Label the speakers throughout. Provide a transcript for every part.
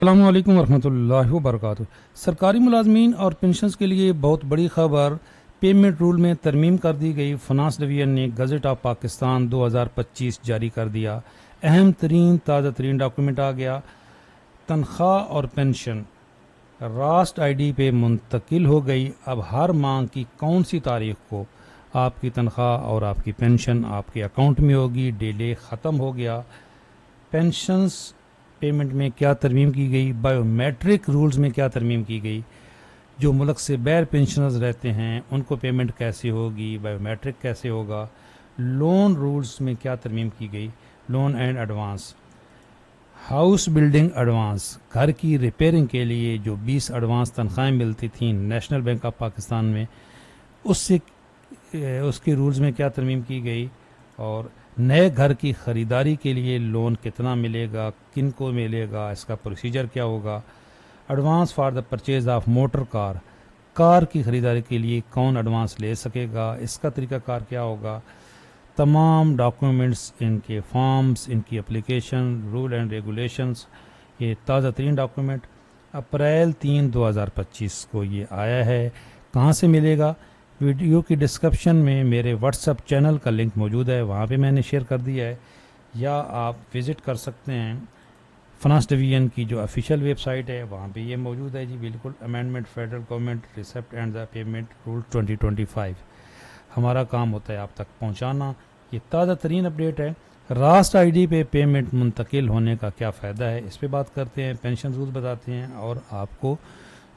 Speaker 1: अस्सलामु अलैकुम वरहमतुल्लाहि वबरकातुहू। सरकारी मुलाजमीन और पेंशनर्स के लिए बहुत बड़ी खबर। पेमेंट रूल में तरमीम कर दी गई। फाइनेंस डिवीजन ने गज़ट ऑफ पाकिस्तान 2025 जारी कर दिया। अहम तरीन ताज़ा तरीन डॉक्यूमेंट आ गया। तनख्वाह और पेंशन रास्ट आईडी पे मुंतकिल हो गई। अब हर माह की कौन सी तारीख को आपकी तनख्वाह और आपकी पेंशन आपके अकाउंट में होगी। डिले ख़त्म हो गया। पेंशन्स पेमेंट में क्या तरमीम की गई। बायोमेट्रिक रूल्स में क्या तरमीम की गई। जो मुल्क से बैर पेंशनर्स रहते हैं उनको पेमेंट कैसे होगी, बायोमेट्रिक कैसे होगा। लोन रूल्स में क्या तरमीम की गई। Loan and advance, house building advance, घर की रिपेयरिंग के लिए जो 20 एडवांस तनख्वाहें मिलती थी नेशनल बैंक ऑफ पाकिस्तान में, उससे उसके रूल्स में क्या तरमीम की गई। और नए घर की ख़रीदारी के लिए लोन कितना मिलेगा, किन को मिलेगा, इसका प्रोसीजर क्या होगा। Advance for the purchase of motor car, car की ख़रीदारी के लिए कौन एडवांस ले सकेगा, इसका तरीक़ाकार क्या होगा। तमाम डॉक्यूमेंट्स, इनके फॉर्म्स, इनकी एप्लीकेशन, रूल एंड रेगुलेशंस, ये ताज़ा तरीन डॉक्यूमेंट अप्रैल 3, 2025 को ये आया है। कहाँ से मिलेगा। वीडियो की डिस्क्रिप्शन में मेरे व्हाट्सएप चैनल का लिंक मौजूद है, वहाँ पे मैंने शेयर कर दिया है, या आप विज़िट कर सकते हैं फाइनेंस डिवीजन की जो ऑफिशियल वेबसाइट है, वहाँ पे ये मौजूद है जी। बिल्कुल amendment federal government receipt and the payment rule 2025। हमारा काम होता है आप तक पहुँचाना। ये ताज़ा तरीन अपडेट है। रास्ट आईडी पे पेमेंट मुंतकिल होने का क्या फ़ायदा है, इस पर बात करते हैं। पेंशन रूल्स बताते हैं और आपको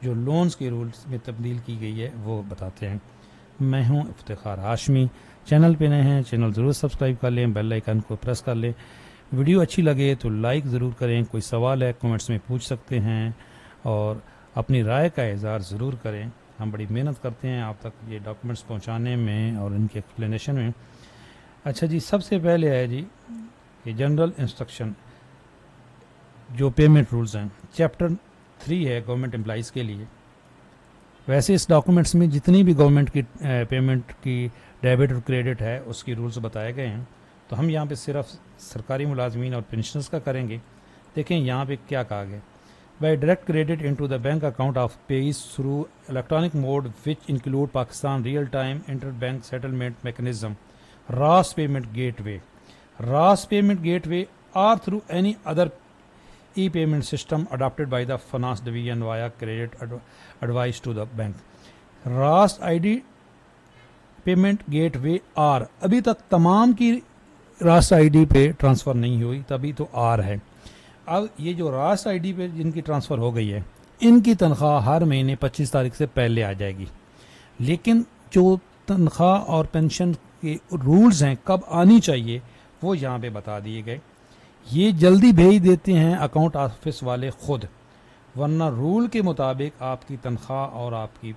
Speaker 1: जो लोन्स के रूल्स में तब्दील की गई है वो बताते हैं। मैं हूं इफ्तिखार हाशमी। चैनल पे नए हैं, चैनल ज़रूर सब्सक्राइब कर लें, बेल आइकन को प्रेस कर लें। वीडियो अच्छी लगे तो लाइक ज़रूर करें। कोई सवाल है कमेंट्स में पूछ सकते हैं और अपनी राय का इज़हार ज़रूर करें। हम बड़ी मेहनत करते हैं आप तक ये डॉक्यूमेंट्स पहुंचाने में और इनके एक्सप्लेनेशन में। अच्छा जी, सबसे पहले है जी ये जनरल इंस्ट्रक्शन जो पेमेंट रूल्स हैं, चैप्टर 3 है गवर्नमेंट एम्प्लॉइज़ के लिए। वैसे इस डॉक्यूमेंट्स में जितनी भी गवर्नमेंट की पेमेंट की डेबिट और क्रेडिट है उसके रूल्स बताए गए हैं, तो हम यहाँ पे सिर्फ सरकारी मुलाजमीन और पेंशनर्स का करेंगे। देखें यहाँ पे क्या कहा गया। By direct credit into the bank account of payee through electronic mode which include Pakistan real time interbank settlement mechanism, Raast payment gateway, Raast payment gateway or through any other e-payment system adopted by the finance division via credit advice to the bank. Raast ID payment gateway or, अभी तक तमाम की Rust ID पे transfer नहीं हुई, तभी तो are है। अब ये जो रास्ट आईडी पे जिनकी ट्रांसफ़र हो गई है, इनकी तनख्वाह हर महीने 25 तारीख से पहले आ जाएगी। लेकिन जो तनख्वाह और पेंशन के रूल्स हैं कब आनी चाहिए वो यहाँ पे बता दिए गए। ये जल्दी भेज देते हैं अकाउंट ऑफिस वाले खुद, वरना रूल के मुताबिक आपकी तनख्वाह और आपकी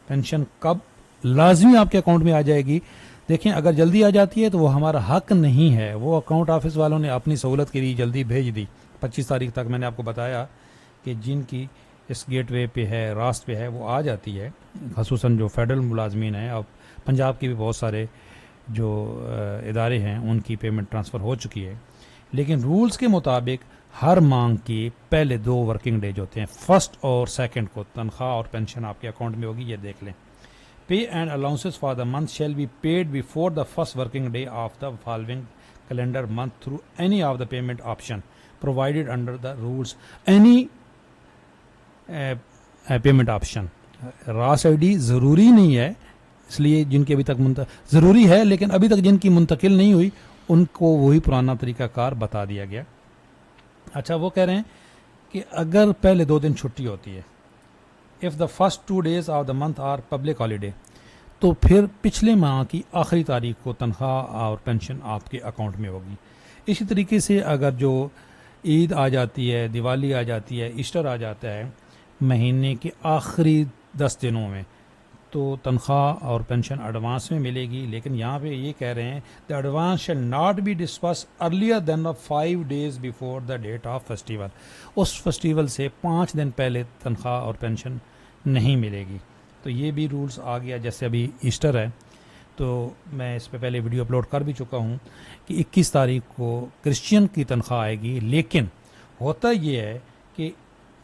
Speaker 1: पेंशन कब लाजमी आपके अकाउंट में आ जाएगी। देखें, अगर जल्दी आ जाती है तो वो हमारा हक नहीं है। वो अकाउंट ऑफिस वालों ने अपनी सहूलत के लिए जल्दी भेज दी। 25 तारीख तक मैंने आपको बताया कि जिनकी इस गेटवे पे है, रास्त पे है, वो आ जाती है। खसूसन जो फेडरल मुलाजमीन हैं, अब पंजाब के भी बहुत सारे जो इदारे हैं उनकी पेमेंट ट्रांसफ़र हो चुकी है। लेकिन रूल्स के मुताबिक हर मांग के पहले 2 वर्किंग डेज होते हैं, फर्स्ट और सेकंड को तनख्वाह और पेंशन आपके अकाउंट में होगी। ये देख लें। पे and allowances for the month shall be paid before the first working day of the following calendar month through any of the payment option provided under the rules. Any payment option, रास ID ज़रूरी नहीं है, इसलिए जिनकी अभी तक ज़रूरी है लेकिन अभी तक जिनकी मुंतकिल नहीं हुई उनको वही पुराना तरीक़ाकार बता दिया गया। अच्छा, वो कह रहे हैं कि अगर पहले 2 दिन छुट्टी होती है, if the first 2 days of the month are public holiday, तो फिर पिछले माह की आखिरी तारीख को तनख्वाह और पेंशन आपके अकाउंट में होगी। इसी तरीके से अगर जो ईद आ जाती है, दिवाली आ जाती है, ईस्टर आ जाता है महीने के आखिरी 10 दिनों में, तो तनख्वाह और पेंशन एडवांस में मिलेगी। लेकिन यहाँ पे ये कह रहे हैं the advance shall not be disburse earlier than 5 days before the date of festival. उस फेस्टिवल से 5 दिन पहले तनख्वाह और पेंशन नहीं मिलेगी। तो ये भी रूल्स आ गया। जैसे अभी ईस्टर है तो मैं इस पर पहले वीडियो अपलोड कर भी चुका हूँ कि 21 तारीख को क्रिश्चियन की तनख्वाह आएगी। लेकिन होता ये है कि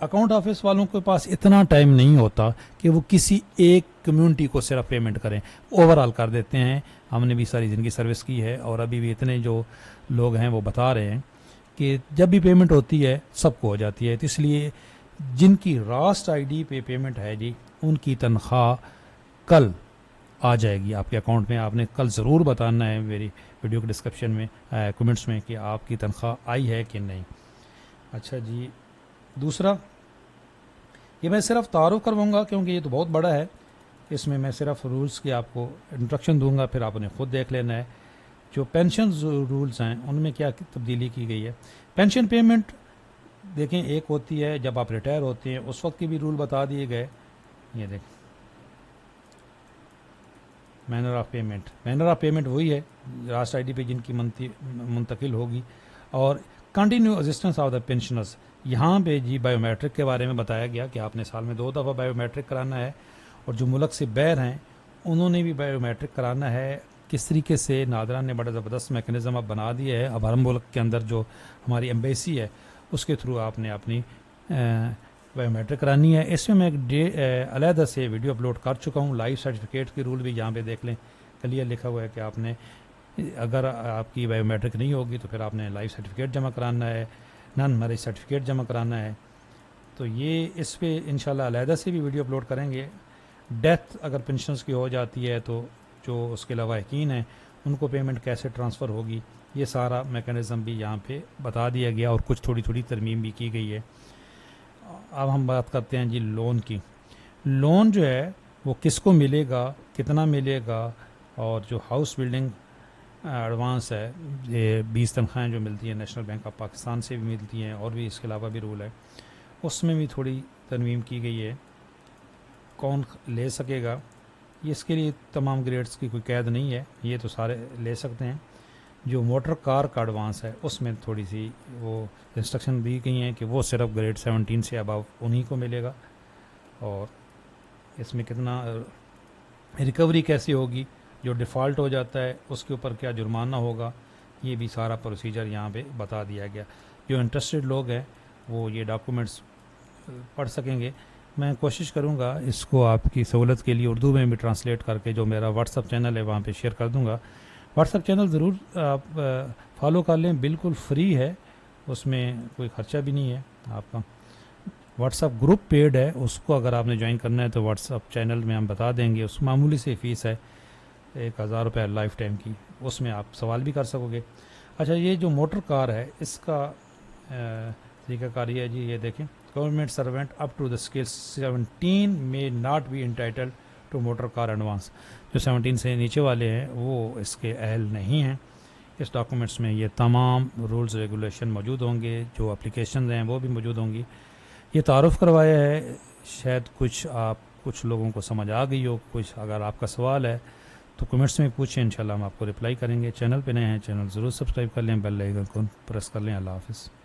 Speaker 1: अकाउंट ऑफिस वालों के पास इतना टाइम नहीं होता कि वो किसी एक कम्युनिटी को सिर्फ पेमेंट करें, ओवरऑल कर देते हैं। हमने भी सारी ज़िंदगी सर्विस की है और अभी भी इतने जो लोग हैं वो बता रहे हैं कि जब भी पेमेंट होती है सबको हो जाती है। तो इसलिए जिनकी रास्ट आईडी पे पेमेंट है जी, उनकी तनख्वाह कल आ जाएगी आपके अकाउंट में। आपने कल ज़रूर बताना है मेरी वीडियो के डिस्क्रिप्शन में कमेंट्स में कि आपकी तनख्वाह आई है कि नहीं। अच्छा जी, दूसरा ये मैं सिर्फ तारुफ करवाऊँगा क्योंकि ये तो बहुत बड़ा है, इसमें मैं सिर्फ रूल्स की आपको इंस्ट्रक्शन दूंगा, फिर आपने खुद देख लेना है। जो पेंशन रूल्स हैं उनमें क्या तब्दीली की गई है। पेंशन पेमेंट देखें, एक होती है जब आप रिटायर होते हैं उस वक्त के भी रूल बता दिए गए। ये देखें manner of payment, manner of payment वही है रास्ट आईडी पे जिनकी मुंतकिल होगी। और continue existence of the pensioners, यहाँ पे जी बायोमेट्रिक के बारे में बताया गया कि आपने साल में 2 दफ़ा बायोमेट्रिक कराना है, और जो मुल्क से बैर हैं उन्होंने भी बायोमेट्रिक कराना है। किस तरीके से नादरा ने बड़ा ज़बरदस्त मैकेनिज़्म अब बना दिया है। अब हर मुल्क के अंदर जो हमारी एम्बेसी है उसके थ्रू आपने अपनी बायोमेट्रिक करानी है। इसमें मैं एक अलहदा से वीडियो अपलोड कर चुका हूँ। लाइफ सर्टिफिकेट के रूल भी यहाँ पे देख लें, क्लियर लिखा हुआ है कि आपने अगर आपकी बायोमेट्रिक नहीं होगी तो फिर आपने लाइफ सर्टिफिकेट जमा कराना है, नॉन मैरिज सर्टिफिकेट जमा कराना है। तो ये इस पर इंशाल्लाह अलहदा से भी वीडियो अपलोड करेंगे। डेथ अगर पेंशन्स की हो जाती है तो जो उसके लवाहिकीन हैं उनको पेमेंट कैसे ट्रांसफ़र होगी, ये सारा मैकेनिज़्म भी यहाँ पे बता दिया गया और कुछ थोड़ी थोड़ी तरमीम भी की गई है। अब हम बात करते हैं जी लोन की। लोन जो है वो किसको मिलेगा, कितना मिलेगा, और जो हाउस बिल्डिंग एडवांस है, ये 20 तनख्वाहें जो मिलती हैं नेशनल बैंक ऑफ पाकिस्तान से भी मिलती हैं और भी इसके अलावा भी रूल है, उसमें भी थोड़ी तरमीम की गई है। कौन ले सकेगा, ये इसके लिए तमाम ग्रेड्स की कोई कैद नहीं है, ये तो सारे ले सकते हैं। जो मोटर कार का एडवांस है उसमें थोड़ी सी वो इंस्ट्रक्शन दी गई हैं कि वो सिर्फ ग्रेड 17 से अबव उन्हीं को मिलेगा। और इसमें कितना रिकवरी कैसी होगी, जो डिफ़ॉल्ट हो जाता है उसके ऊपर क्या जुर्माना होगा, ये भी सारा प्रोसीजर यहाँ पे बता दिया गया। जो इंटरेस्टेड लोग हैं वो ये डॉक्यूमेंट्स पढ़ सकेंगे। मैं कोशिश करूँगा इसको आपकी सहूलत के लिए उर्दू में भी ट्रांसलेट करके जो मेरा व्हाट्सअप चैनल है वहाँ पे शेयर कर दूँगा। व्हाट्सअप चैनल ज़रूर आप फॉलो कर लें, बिल्कुल फ्री है, उसमें कोई ख़र्चा भी नहीं है आपका। व्हाट्सअप ग्रुप पेड है, उसको अगर आपने ज्वाइन करना है तो व्हाट्सअप चैनल में हम बता देंगे। उस मामूली से फ़ीस है 1000 रुपये लाइफ टाइम की, उसमें आप सवाल भी कर सकोगे। अच्छा, ये जो मोटर कार है इसका तरीक़ाकार ये है जी, ये देखें, government servant up to the scale 17 में not be entitle to motor car advance. जो 17 से नीचे वाले हैं वो इसके अहल नहीं हैं। इस डॉक्यूमेंट्स में ये तमाम रूल्स रेगुलेशन मौजूद होंगे, जो एप्लीकेशन हैं वो भी मौजूद होंगी। ये तारुफ़ करवाया है, शायद कुछ लोगों को समझ आ गई हो। कुछ अगर आपका सवाल है तो कमेंट्स में पूछें, इंशाल्लाह हम आपको रिप्लाई करेंगे। चैनल पे नए हैं, चैनल ज़रूर सब्सक्राइब कर लें, बेल आइकन को प्रेस कर लें। अल्लाह हाफ़िज़।